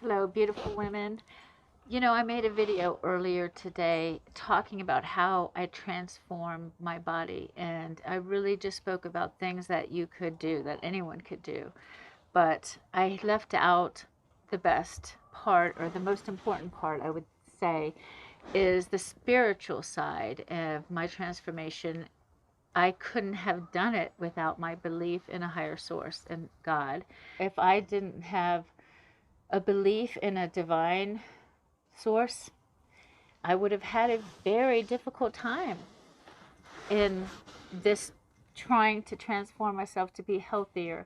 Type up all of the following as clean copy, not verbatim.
Hello, beautiful women. You know, I made a video earlier today talking about how I transform my body, and I really just spoke about things that you could do, that anyone could do. But I left out the best part, or the most important part, I would say, is the spiritual side of my transformation. I couldn't have done it without my belief in a higher source, in God. If I didn't have a belief in a divine source, I would have had a very difficult time in this trying to transform myself to be healthier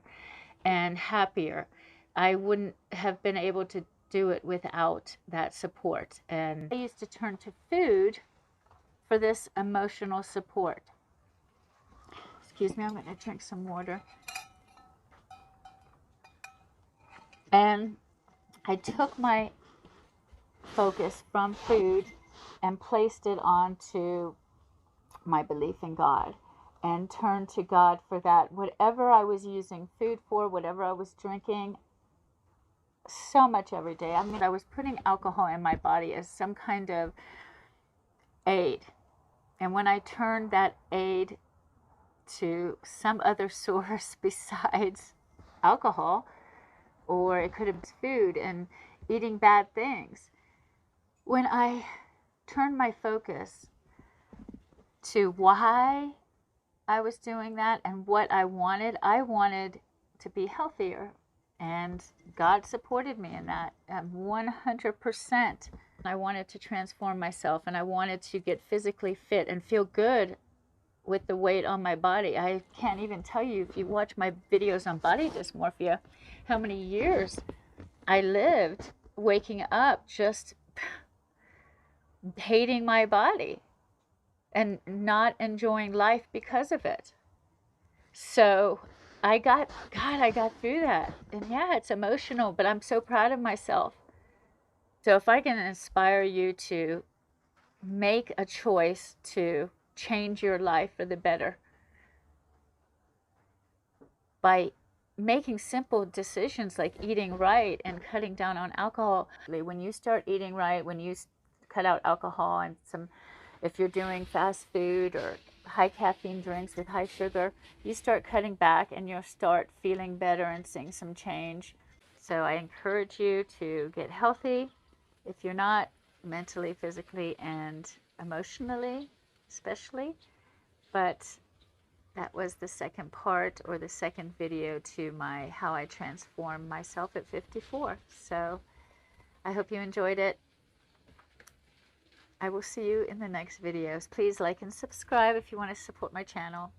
and happier. I wouldn't have been able to do it without that support. And I used to turn to food for this emotional support. Excuse me, I'm going to drink some water. And I took my focus from food and placed it onto my belief in God, and turned to God for that. Whatever I was using food for, whatever I was drinking, so much every day. I mean, I was putting alcohol in my body as some kind of aid. And when I turned that aid to some other source besides alcohol, or it could have been food and eating bad things, when I turned my focus to why I was doing that and what I wanted to be healthier. And God supported me in that 100%. I wanted to transform myself, and I wanted to get physically fit and feel good with the weight on my body. I can't even tell you, if you watch my videos on body dysmorphia, how many years I lived waking up just hating my body and not enjoying life because of it. So I got through that. And yeah, it's emotional, but I'm so proud of myself. So if I can inspire you to make a choice to change your life for the better by making simple decisions like eating right and cutting down on alcohol. When you start eating right, when you cut out alcohol and if you're doing fast food or high caffeine drinks with high sugar, you start cutting back and you'll start feeling better and seeing some change. So I encourage you to get healthy if you're not, mentally, physically, and emotionally, especially. But that was the second part, or the second video to my how I transformed myself at 54. So I hope you enjoyed it. I will see you in the next videos. Please like and subscribe if you want to support my channel.